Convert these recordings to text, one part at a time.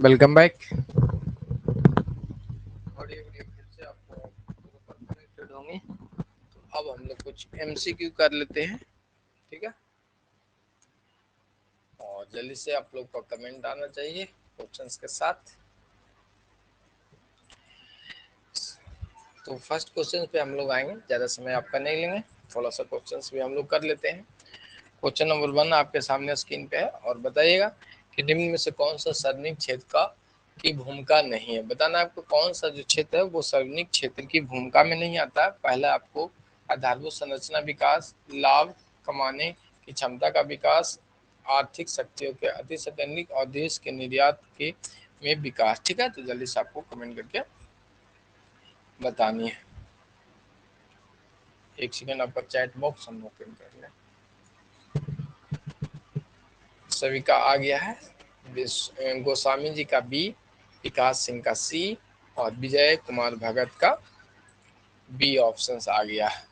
Welcome back. Audio video फिर से आपको कनेक्टेड होंगे। तो अब हम लोग कुछ एमसीक्यू कर लेते हैं, ठीक है। और जल्दी से आप लोग को कमेंट आना चाहिए क्वेश्चंस के साथ। तो फर्स्ट क्वेश्चन पे हम लोग आएंगे, ज़्यादा समय आपका नहीं लेंगे, थोड़ा सा क्वेश्चंस भी हम लोग कर लेते हैं। क्वेश्चन नंबर 1 आपके सामने स्क्रीन पे है और बताइएगा कि निम्न में से कौन सा सार्वजनिक क्षेत्र का की भूमिका नहीं है। बताना आपको कौन सा जो क्षेत्र है वो सार्वजनिक क्षेत्र की भूमिका में नहीं आता है। पहला आपको आधारभूत संरचना विकास, लाभ कमाने की क्षमता का विकास, आर्थिक शक्तियों के अतिसैनिक और देश के निर्यात के में विकास। ठीक है, तो जल्दी से आपको कमेंट करके बतानी है। एक सेकंड आपका चैट बॉक्स हम ओपन कर लें। सभी का आ गया है। गोस्वामी जी का बी, विकास सिंह का सी और विजय कुमार भगत का बी ऑप्शन आ गया है।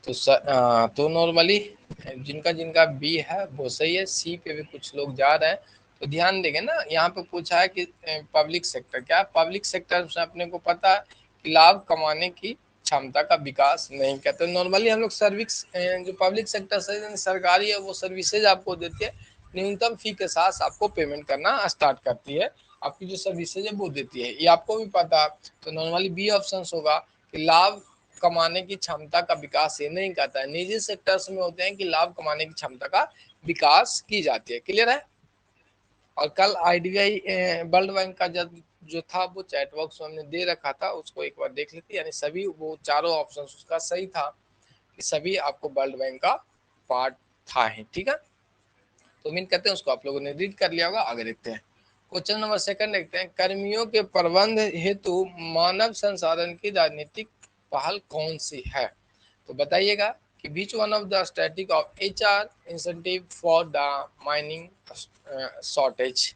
तो नॉर्मली जिनका जिनका बी है वो सही है। सी पे भी कुछ लोग जा रहे हैं, तो ध्यान देंगे ना। यहाँ पे पूछा है कि पब्लिक सेक्टर, क्या पब्लिक सेक्टर से अपने को पता है कि लाभ कमाने की क्षमता का विकास नहीं करते। नॉर्मली हम लोग सर्विस, जो पब्लिक सेक्टर से सरकारी है वो सर्विसेज आपको देती है, न्यूनतम फी के साथ आपको पेमेंट करना स्टार्ट करती है। आपकी जो सर्विसेज है वो देती है, ये आपको भी पता है। तो नॉर्मली बी ऑप्शन होगा कि लाभ कमाने की क्षमता का विकास ये नहीं करता है। निजी सेक्टर्स में होते हैं कि लाभ कमाने की क्षमता का विकास की जाती है। क्लियर है। और कल आईडीबीआई वर्ल्ड बैंक का जो था वो चैट बॉक्स में हमने दे रखा था, उसको एक बार देख लेते। यानी सभी वो चारों ऑप्शन उसका सही था कि सभी आपको वर्ल्ड बैंक का पार्ट था ही। ठीक है, तो उम्मीद करते हैं उसको आप लोगों ने रीड कर लिया होगा। आगे देखते हैं क्वेश्चन नंबर 2 देखते हैं। कर्मियों के प्रबंध हेतु मानव संसाधन की राजनीतिक पहल कौन सी है। तो बताइएगा कि बीच one of the static of HR incentive for the mining shortage.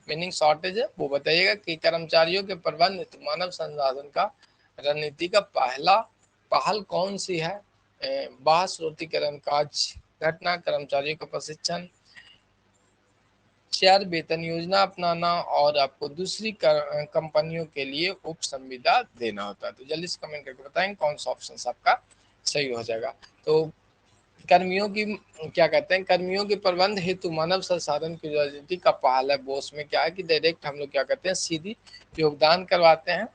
Meaning shortage है वो बताइएगा कि कर्मचारियों के प्रबंध हेतु मानव संसाधन का रणनीति का पहल कौन सी है। बाह्य स्रोतीकरण कार्य, घटना, कर्मचारियों का प्रशिक्षण, शेयर वेतन योजना अपनाना और आपको दूसरी कंपनियों के लिए उप संविदा देना होता है। तो जल्दी से कमेंट करके बताएंगे कौन सा ऑप्शन आपका सही हो जाएगा। तो कर्मियों की क्या कहते हैं, कर्मियों के प्रबंध हेतु मानव संसाधन की राजनीति का पहल है वो उसमें क्या है कि डायरेक्ट हम लोग क्या कहते हैं सीधी योगदान करवाते हैं।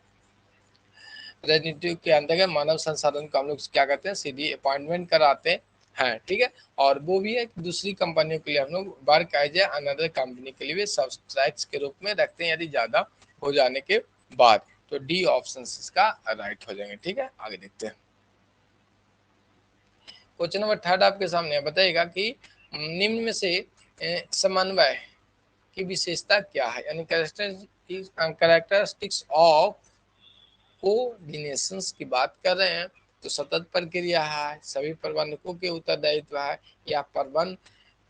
राजनीति के अंतर्गत मानव संसाधन को हम लोग क्या कहते हैं सीधी अपॉइंटमेंट कराते हैं। ठीक है, और वो भी है दूसरी कंपनियों के लिए हम लोग work as a another company के लिए सब्सट्रैक्ट्स के रूप में रखते हैं यदि ज्यादा हो जाने के बाद। तो डी ऑप्शन इसका राइट हो जाएंगे। ठीक है, आगे देखते हैं। क्वेश्चन नंबर 3 आपके सामने है। बताइएगा कि निम्न में से समन्वय की विशेषता क्या है। यानी कैरेक्टरिस्टिक्स ऑफ कोऑर्डिनेशन की बात कर रहे हैं। तो सतत प्रक्रिया है, सभी प्रबंधकों के उत्तरदायित्व है, या प्रबंध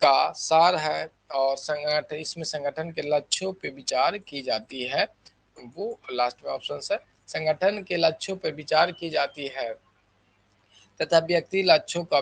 का सार है, और संगठन, इसमें संगठन के लक्ष्यों पर विचार की जाती है। वो लास्ट में ऑप्शन है, संगठन के लक्ष्यों पर विचार की जाती है तथा व्यक्ति लक्ष्यों का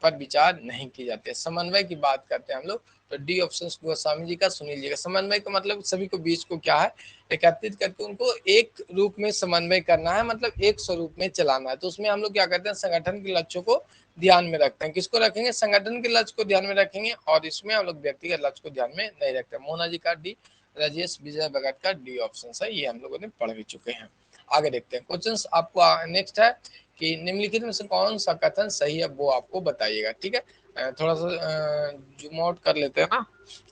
पर विचार नहीं की जाती है। समन्वय की बात करते हैं हम लोग, तो डी ऑप्शन गोस्वामी जी का सुन लीजिएगा। समन्वय का मतलब सभी को बीच को क्या है एकत्रित करके उनको एक रूप में समन्वय करना है, मतलब एक स्वरूप में चलाना है। तो उसमें हम लोग क्या करते हैं संगठन के लक्ष्यों को ध्यान में रखते हैं। किसको रखेंगे, संगठन के लक्ष्य को ध्यान में रखेंगे, और इसमें हम लोग व्यक्तिगत लक्ष्य को ध्यान में नहीं रखते। मोना जी का डी, राजेश विजय भगत का डी ऑप्शन है, ये हम लोगों ने पढ़ भी चुके हैं। आगे देखते हैं क्वेश्चन आपको नेक्स्ट है कि निम्नलिखित में से कौन सा कथन सही है वो आपको बताइएगा। ठीक है, थोड़ा सा जूम आउट कर लेते हैं ना,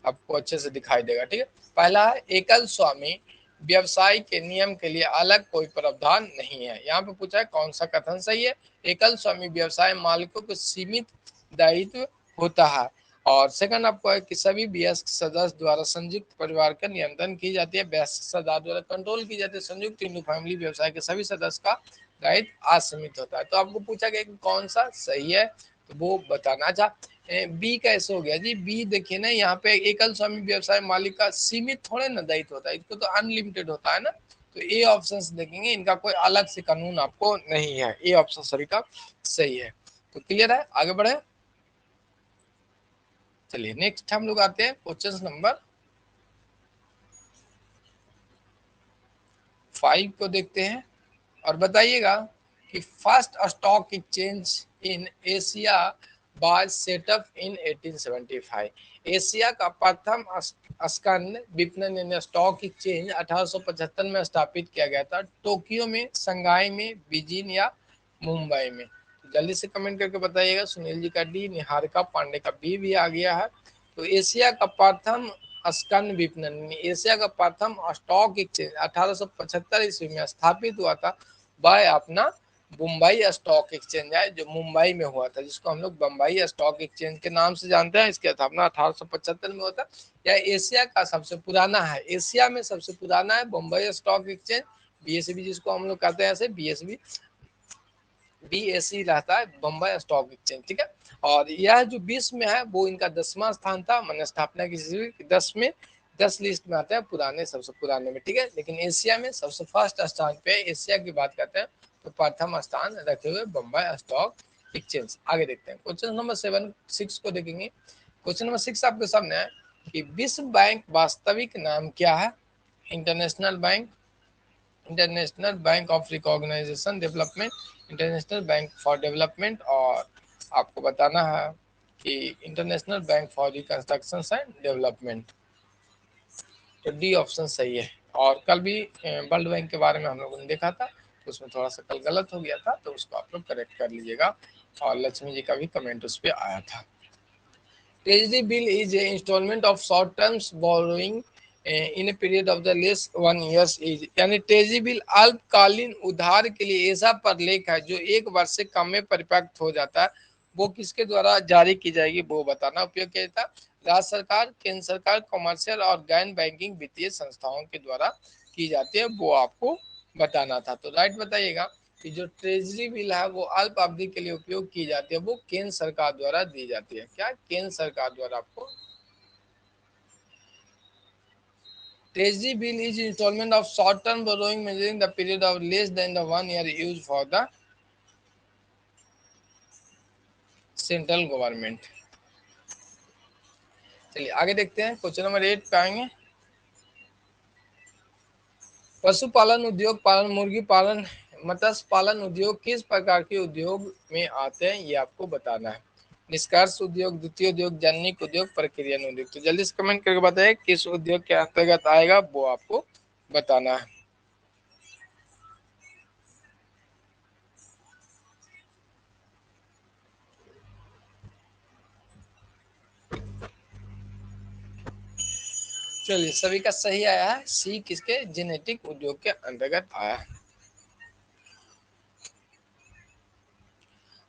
आपको अच्छे से दिखाई देगा। ठीक है, पहला है एकल स्वामी व्यवसाय के नियम के लिए अलग कोई प्रावधान नहीं है। यहाँ पे पूछा है कौन सा कथन सही है। एकल स्वामी व्यवसाय मालिकों को सीमित दायित्व होता है। और सेकंड आपको है कि सभी वयस्क सदस्य द्वारा संयुक्त परिवार का नियंत्रण की जाती है, वयस्क सदस्य द्वारा कंट्रोल की जाती है। संयुक्त हिंदू फैमिली व्यवसाय के सभी सदस्य का दायित्व असीमित होता है। तो आपको पूछा गया कि कौन सा सही है, तो वो बताना। अच्छा, बी कैसे हो गया जी। बी देखिए ना, यहाँ पे एकल स्वामी व्यवसाय मालिक का सीमित थोड़े ना दायित्व होता है, इसको तो अनलिमिटेड होता है ना। तो ए ऑप्शन देखेंगे, इनका कोई अलग से कानून आपको नहीं है। ए ऑप्शन सभी का सही है। तो क्लियर है, आगे बढ़े। चलिए नेक्स्ट हम लोग आते हैं क्वेश्चन नंबर 5 को देखते हैं और बताइएगा कि first stock exchange in Asia was setup in 1875। Asia का प्रथम स्कंद विपणन यानी स्टॉक एक्सचेंज 1875 में स्थापित किया गया था, टोक्यो में, शंघाई में, बीजिंग या मुंबई में। जल्दी से कमेंट करके बताइएगा। सुनील जी का डी, निहारिका पांडे का बी भी आ गया है। तो एशिया का प्रथम स्कंद विपणन, एशिया का प्रथम स्टॉक एक्सचेंज 1875 ईस्वी में स्थापित हुआ था बाय अपना मुंबई स्टॉक एक्सचेंज है, जो मुंबई में हुआ था, जिसको हम लोग बम्बई स्टॉक एक्सचेंज के नाम से जानते हैं। इसकी स्थापना 1875 में होता है। यह एशिया का सबसे पुराना है, एशिया में सबसे पुराना है बम्बई स्टॉक एक्सचेंज, बीएसबी जिसको हम लोग कहते हैं, ऐसे बीएसबी बीएसई रहता है, बम्बई स्टॉक एक्सचेंज, ठीक है। और यह जो विश्व में है वो इनका 10वां स्थान था, मैंने स्थापना की 10 में, 10 लिस्ट में आता है पुराने, सबसे पुराने में, ठीक है। लेकिन एशिया में सबसे फर्स्ट स्थान पे, एशिया की बात करते हैं तो प्रथम स्थान रखे हुए बम्बई स्टॉक एक्सचेंज। आगे देखते हैं क्वेश्चन नंबर 6 को देखेंगे। क्वेश्चन नंबर 6 आपके सामने है कि विश्व बैंक वास्तविक नाम क्या है? International bank, international bank of recognisation development, international bank for development, और आपको बताना है कि international bank for reconstruction and development. तो डी ऑप्शन सही है। और कल भी वर्ल्ड बैंक के बारे में हम लोगों ने देखा था, तो उसमें थोड़ा सा कल गलत हो गया था, तो उसको आप लोग करेक्ट कर लीजिएगा। और लक्ष्मी जी का भी कमेंट उस पर आया था। Treasury bill is a instalment of short terms borrowing in a period of the less 1 years is, यानी ट्रेजरी बिल अल्पकालीन उधार के लिए ऐसा प्रलेख है जो 1 वर्ष से कम में परिपक्व हो जाता है। वो किसके द्वारा जारी की जाएगी वो बताना। उपयोग किया जाता है राज्य सरकार, केंद्र सरकार, कमर्शियल और गैर बैंकिंग वित्तीय संस्थाओं के द्वारा की जाती है, वो आपको बताना था। तो राइट बताइएगा कि जो ट्रेजरी बिल है वो अल्प अवधि के लिए उपयोग की जाती है, वो केंद्र सरकार द्वारा दी जाती है। क्या? केंद्र सरकार द्वारा आपको। Treasury bill is instalment of short term borrowing measuring the period of less than the 1 year use for the central government. चलिए आगे देखते हैं, क्वेश्चन नंबर 8 पे आएंगे। पशुपालन उद्योग, पालन, मुर्गी पालन, मत्स्य पालन उद्योग किस प्रकार के उद्योग में आते हैं, ये आपको बताना है। निष्कर्ष उद्योग, द्वितीय उद्योग, जनिक उद्योग, प्रक्रिया उद्योग। तो जल्दी से कमेंट करके बताइए किस उद्योग के अंतर्गत आएगा, वो आपको बताना है। चलिए सभी का सही आया है, सी किसके? जेनेटिक उद्योग के अंतर्गत आया है।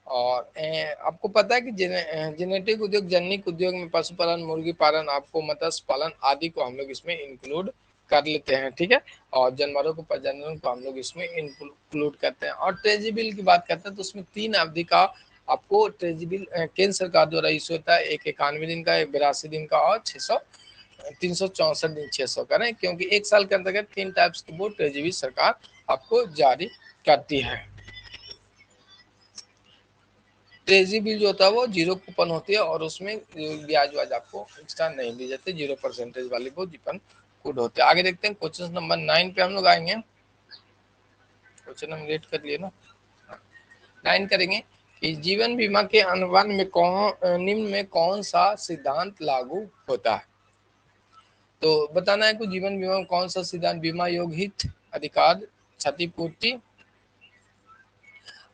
और आपको पता है कि जेनेटिक उद्योग, जनिक उद्योग में पशुपालन, मुर्गी पालन, आपको मत्स्य पालन आदि को हम लोग इसमें इंक्लूड कर लेते हैं, ठीक है। और जानवरों को प्रजनन को हम लोग इसमें इंक्लूड करते हैं। और ट्रेजिबिल की बात करते हैं तो उसमें 3 अवधि का आपको ट्रेजिबिल केंद्र सरकार द्वारा इश्यू होता है, एक 91 दिन का, एक 82 दिन का, और 364 दिन 600 करें, क्योंकि 1 साल के अंतर्गत 3 टाइप्स की वो ट्रेजिबिल सरकार आपको जारी करती है। ट्रेजरी बिल जो होता है वो 0 कूपन होती है, और उसमें ब्याज वाज आपको एक्स्ट्रा नहीं दी जाती, 0% वाली वो कूपन कोड होते हैं। आगे देखते हैं क्वेश्चन नंबर 9 पे हम लोग आएंगे। क्वेश्चन हम लेट कर लिए ना, 9 करेंगे कि जीवन बीमा के अनुबंध में निम्न में कौन सा सिद्धांत लागू होता है। तो बताना है कि जीवन बीमा में कौन सा सिद्धांत, बीमा योग हित अधिकार, क्षतिपूर्ति,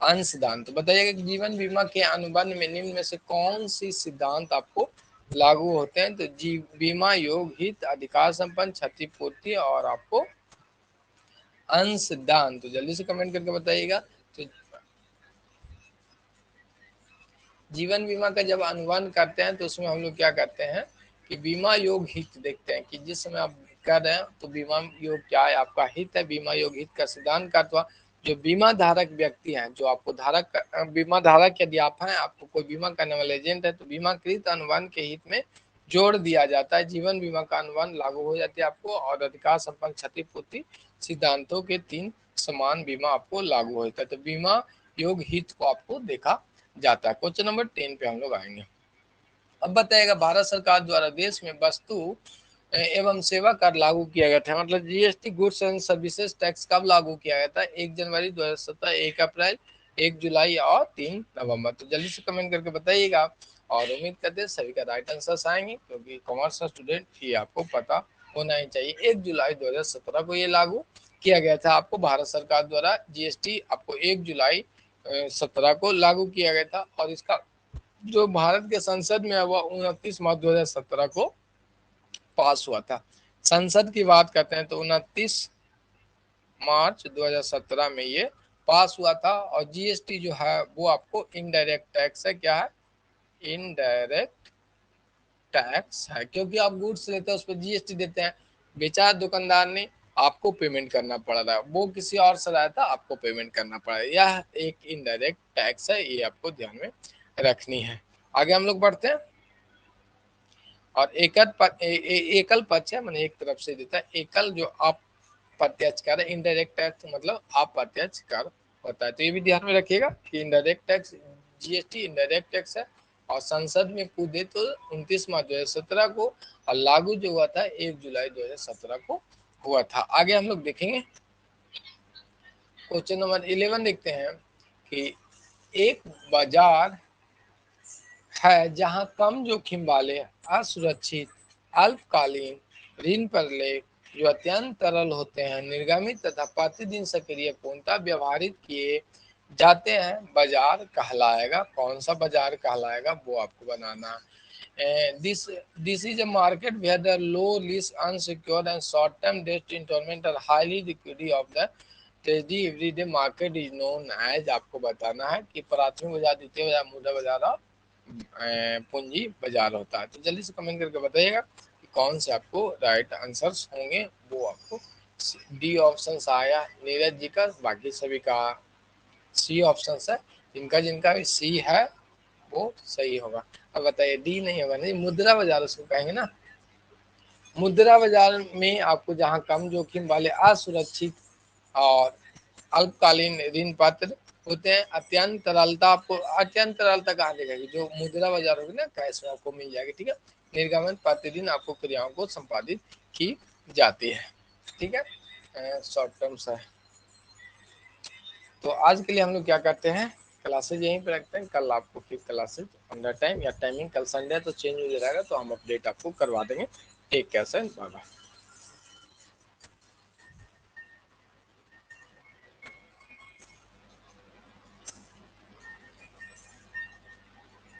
अंशदान। तो बताइएगा कि जीवन बीमा के अनुबंध में निम्न में से कौन सी सिद्धांत आपको लागू होते हैं। तो बीमा योग हित अधिकार संपन्न, क्षतिपूर्ति, और आपको अंशदान। तो जल्दी से कमेंट करके बताइएगा। तो जीवन बीमा का जब अनुबंध करते हैं तो उसमें हम लोग क्या करते हैं कि बीमा योग हित देखते हैं कि जिस समय आप कर रहे हैं तो बीमा योग क्या है, आपका हित है। बीमा योग हित का सिद्धांत का अथवा जो बीमा धारक व्यक्ति हैं, जो आपको बीमा धारक यदि आप हैं, आपको कोई बीमा करने वाले एजेंट है, तो बीमाकृत अनुबंध के हित में जोड़ दिया जाता है। जीवन बीमा का अनुबंध लागू हो जाती है आपको, और अधिकार संपन्न क्षतिपूर्ति सिद्धांतों के 3 समान बीमा आपको लागू होता है। तो बीमा योग हित को आपको देखा जाता है। क्वेश्चन नंबर 10 पे हम लोग आएंगे। अब बताएगा भारत सरकार द्वारा देश में वस्तु एवं सेवा कर लागू किया गया था। मतलब GST goods and services tax कब लागू किया गया था? 1 जनवरी 2017, 1 अप्रैल, 1 जुलाई और 3 नवंबर। तो जल्दी से कमेंट करके बताइएगा और उम्मीद करते हैं सभी का राइट आंसर आएंगे, क्योंकि कॉमर्स का स्टूडेंट ही आपको पता होना ही चाहिए। 1 जुलाई 2017 को ये लागू किया गया था आपको भारत सरकार द्वारा। जीएसटी आपको 1 जुलाई 17 को लागू किया गया था और इसका जो भारत के संसद में हुआ 29 मार्च 2017 को पास हुआ था। संसद की बात करते हैं तो 29 मार्च 2017 में ये पास हुआ था। और जीएसटी जो है वो आपको इनडायरेक्ट टैक्स है। क्या है? इनडायरेक्ट टैक्स है, क्योंकि आप गुड्स लेते हैं उस पर जीएसटी देते हैं। बेचारा दुकानदार ने आपको पेमेंट करना पड़ रहा है, वो किसी और से लाया था, आपको पेमेंट करना पड़ा है। यह एक इनडायरेक्ट टैक्स है, ये आपको ध्यान में रखनी है। आगे हम लोग बढ़ते हैं। और एकल पक्ष है, मैंने एक तरफ से देता है। एकल जो आप प्रत्यक्ष कर, इनडायरेक्ट टैक्स मतलब आप प्रत्यक्ष कर होता है। तो ये भी ध्यान में रखिएगा कि indirect tax GST indirect tax है और संसद में कूदे तो 29 मार्च 2017 को और लागू जो हुआ था 1 जुलाई 2017 को हुआ था। आगे हम लोग देखेंगे क्वेश्चन नंबर 11 देखते हैं कि एक बाजार है जहां कम जोखिम वाले असुरक्षित अल्पकालीन ऋण पर ले जो अत्यंत तरल होते हैं, निर्गमित तथा प्रतिदिन सक्रिय पूर्णतः व्यवहारित किए जाते हैं, बाजार कहलाएगा। कौन सा बाजार कहलाएगा वो आपको बनाना है। This is a market where the low risk unsecured and short term debt instalment are highly liquidity of the treasury everyday market is known as. आपको बताना है कि प्राथमिक बाजार, द्वितीय बाजार, मुद्रा बाजार और पूंजी बाजार होता है। तो जल्दी से कमेंट करके बताइएगा कि कौन से आपको राइट आंसर्स होंगे। वो आपको डी ऑप्शन आया नीरज जी का, बाकी सभी का सी ऑप्शन है। जिनका जिनका भी सी है वो सही होगा। अब बताइए डी नहीं होगा, नहीं मुद्रा बाजार उसको कहेंगे ना। मुद्रा बाजार में आपको जहां कम जोखिम वाले असुरक्षित और अल्पकालीन ऋण पात्र होते हैं, अत्यंत तरलता, आपको अत्यंत तरलता कहाँ दिखेगी? जो मुद्रा बाजार होगी ना, कैश में आपको मिल जाएगी। ठीक है, निर्गमन प्रतिदिन आपको क्रियाओं को संपादित की जाती है। ठीक है, शॉर्ट टर्म्स है। तो आज के लिए हम लोग क्या करते हैं, क्लासेज यहीं पे रखते हैं। कल आपको फिर क्लासेज अंडर टाइम या टाइमिंग, कल संडे तो चेंज हो जाएगा, तो हम अपडेट आपको करवा देंगे। Take care sir, bye bye.